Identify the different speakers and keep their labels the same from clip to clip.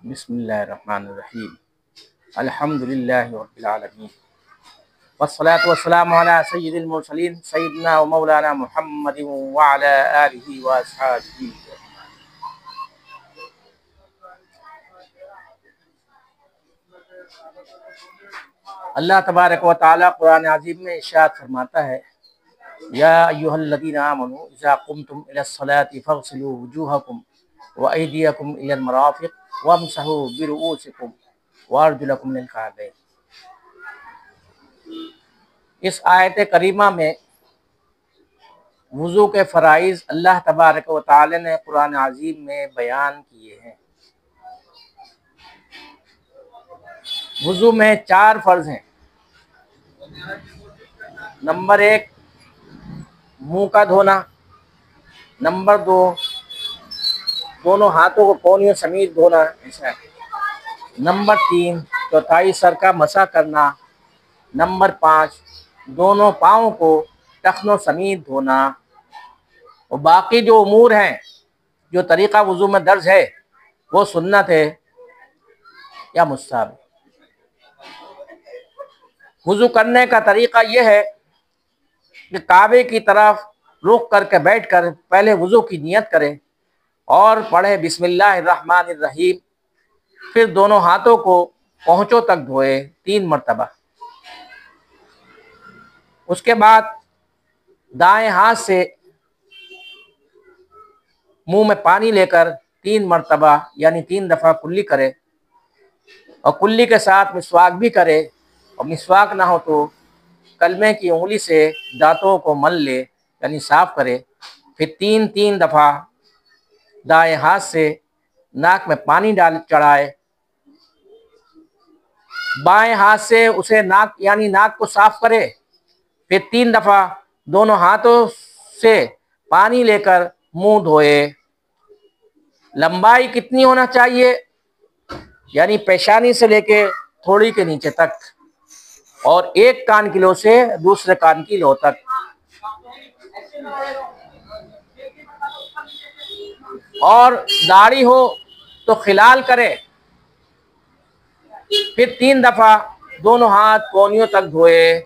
Speaker 1: बिस्मिल्लाहिर्रहमानिर्रहीम। अल्हम्दुलिल्लाहि रब्बिल आलमीन वस्सलातु वस्सलामु अला सय्यिदिल मुरसलीन सय्यिदिना व मौलाना मुहम्मदिन व अला आलिहि व अस्हाबिही। अल्लाह तबारक व तआला कुरान अज़ीम में इरशाद फरमाता है, या अय्युहल्लज़ीना आमनू इज़ा कुमतुम इलस्सलाति फ़ग़सिलू वुजूहकुम व अयदियकुम इलल मराफ़िक़ वम्सहू बिरुऊसिकुम व अर्जुलकुम मिनल काबैन। इस आयत करीमा में वुज़ू के फ़राइज़ अल्लाह तबारक व तआला ने कुरान अज़ीम में बयान किए हैं। वुज़ू में 4 फ़र्ज़ हैं। नंबर 1 मुंह का धोना, नंबर 2 दोनों हाथों को कोहनियों समेत धोना, ऐसा है। नंबर 3 चौथाई सर का मसा करना, नंबर 5 दोनों पाँव को टखनों समेत धोना। और बाकी जो उमूर हैं, जो तरीक़ा वुज़ू में दर्ज है, वो सुन्नत है या मुस्तहब है। वुज़ू करने का तरीक़ा यह है कि काबे की तरफ रुख करके बैठ कर पहले वुज़ू की नियत करें और पढ़े बिस्मिल्लाहिर्रहमानिर्रहीम। फिर दोनों हाथों को पहुँचों तक धोए 3 मरतबा। उसके बाद दाएं हाथ से मुंह में पानी लेकर 3 मरतबा यानी 3 दफ़ा कुल्ली करे और कुल्ली के साथ मिसवाक भी करे, और मिसवाक ना हो तो कलमे की उंगली से दांतों को मल ले यानी साफ करे। फिर 3 दफ़ा दाएं हाथ से नाक में पानी डाल चढ़ाए, बाएं हाथ से उसे नाक यानी नाक को साफ करे। फिर 3 दफ़ा दोनों हाथों से पानी लेकर मुंह धोए। लंबाई कितनी होना चाहिए, यानी पेशानी से लेके थोड़ी के नीचे तक, और एक कान की लो से दूसरे कान की लो तक। और दाढ़ी हो तो खिलाल करे। फिर 3 दफ़ा दोनों हाथ कोहनियों तक धोए।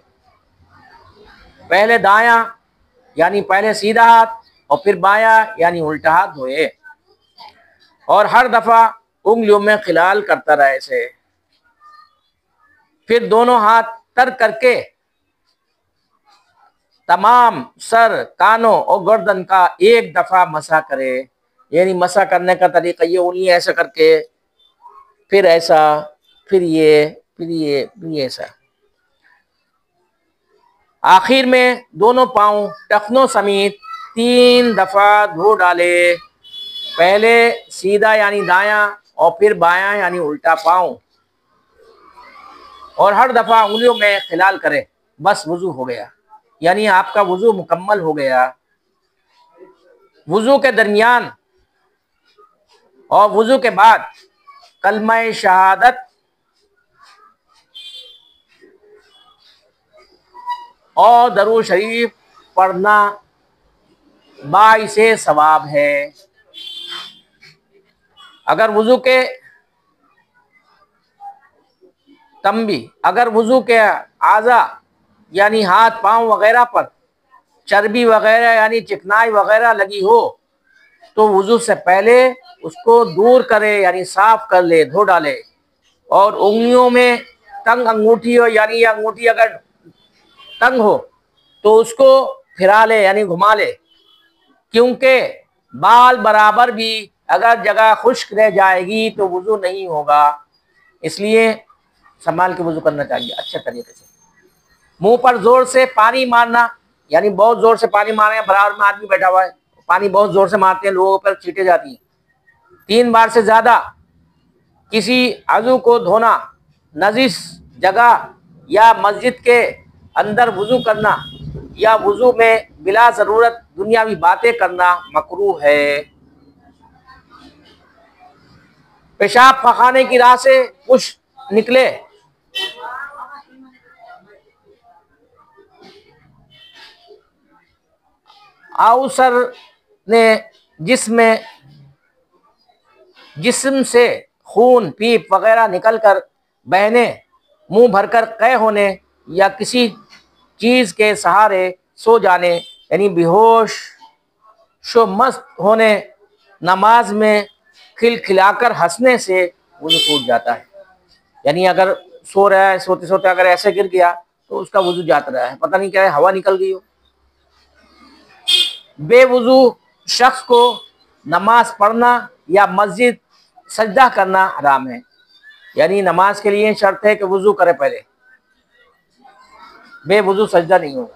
Speaker 1: पहले दायां यानी पहले सीधा हाथ और फिर बायां यानी उल्टा हाथ धोए, और हर दफ़ा उंगलियों में खिलाल करता रहे ऐसे। फिर दोनों हाथ तर करके तमाम सर, कानों और गर्दन का एक दफ़ा मसा करे। यानी मसा करने का तरीका ये, उंगली ऐसा करके, फिर ऐसा, फिर ये, फिर ये, फिर ये ऐसा। आखिर में दोनों पाँव टखनों समेत 3 दफ़ा धो डाले। पहले सीधा यानी दायां और फिर बायां यानी उल्टा पाँव, और हर दफ़ा उंगलियों में खिलाल करे। बस वुज़ू हो गया, यानी आपका वुज़ू मुकम्मल हो गया। वुज़ू के दरमियान और वुज़ू के बाद कलमा शहादत और दरूद शरीफ पढ़ना बाइसे सवाब है। अगर वुज़ू के अगर वुज़ू के आज़ा यानी हाथ, पाँव वगैरह पर चर्बी वगैरह यानी चिकनाई वगैरह लगी हो तो वुज़ू से पहले उसको दूर करे यानी साफ कर ले, धो डाले। और उंगलियों में तंग अंगूठी हो, यानी ये अंगूठी अगर तंग हो तो उसको फिरा ले यानी घुमा ले, क्योंकि बाल बराबर भी अगर जगह खुश्क रह जाएगी तो वुज़ू नहीं होगा। इसलिए संभाल के वुज़ू करना चाहिए अच्छे तरीके से। मुंह पर जोर से पानी मारना, यानी बहुत जोर से पानी मारे, बराबर में आदमी बैठा हुआ है, पानी बहुत जोर से मारते हैं, लोगों पर छींटे जाती हैं। 3 बार से ज्यादा किसी अज़ू को धोना, नजिस जगह या मस्जिद के अंदर वुज़ू करना या वुज़ू में बिला ज़रूरत दुनियावी बातें करना मकरूह है। पेशाब पखाने की राह से कुछ निकले आउसर ने जिस्म से खून, पीप वगैरह निकल कर बहने, मुंह भरकर कै होने या किसी चीज के सहारे सो जाने यानी बेहोश शो मस्त होने, नमाज में खिलखिलाकर हंसने से वुजू टूट जाता है। यानी अगर सो रहा है, सोते सोते अगर ऐसे गिर गया तो उसका वुजू जाता रहा है, पता नहीं क्या है, हवा निकल गई हो। बेवुजू शख्स को नमाज पढ़ना या मस्जिद सजदा करना हराम है। यानी नमाज के लिए शर्त है कि वुजू करे पहले, बेवुजू सजदा नहीं होगा।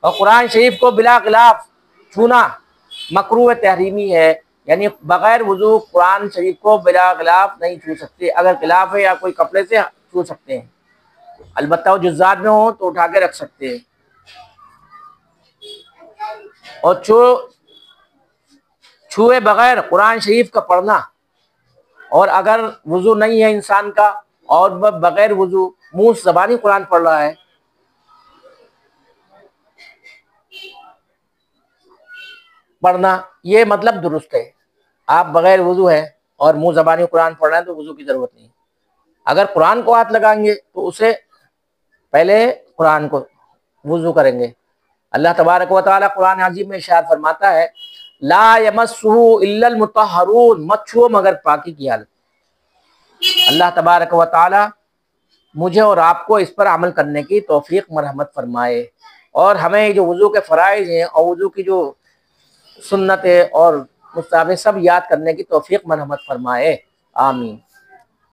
Speaker 1: और कुरान शरीफ को बिला खिलाफ छूना मकरूह तहरीमी है, यानी बगैर वुजू कुरान शरीफ को बिला खिलाफ नहीं छू सकते। अगर खिलाफ है या कोई कपड़े से छू सकते हैं, अलबत्ता वो जुज़्ज़ात में हो तो उठा के रख सकते हैं। और छुए बगैर कुरान शरीफ का पढ़ना, और अगर वुजू नहीं है इंसान का और वह बगैर वुजू मुंह से ज़बानी कुरान पढ़ रहा है, पढ़ना ये मतलब दुरुस्त है। आप बगैर वुजू है और मुंह ज़बानी कुरान पढ़ रहे हैं तो वुजू की ज़रूरत नहीं। अगर कुरान को हाथ लगाएंगे तो उसे पहले कुरान को वुजू करेंगे। अल्लाह तबारक व तआला कुरान अज़ीम में इरशाद फरमाता है, ला यमस्सुहु इल्लल मुतहहरून, मत छुओ मगर पाकी की हालत। अल्लाह तबारक व तआला मुझे और आपको इस पर अमल करने की तौफीक मरहमत फरमाए, और हमें जो वुजू के फ़राइज़ हैं और वुजू की जो सुन्नत है और मुस्ताहब सब याद करने की तौफीक मरहमत फरमाए। आमीन।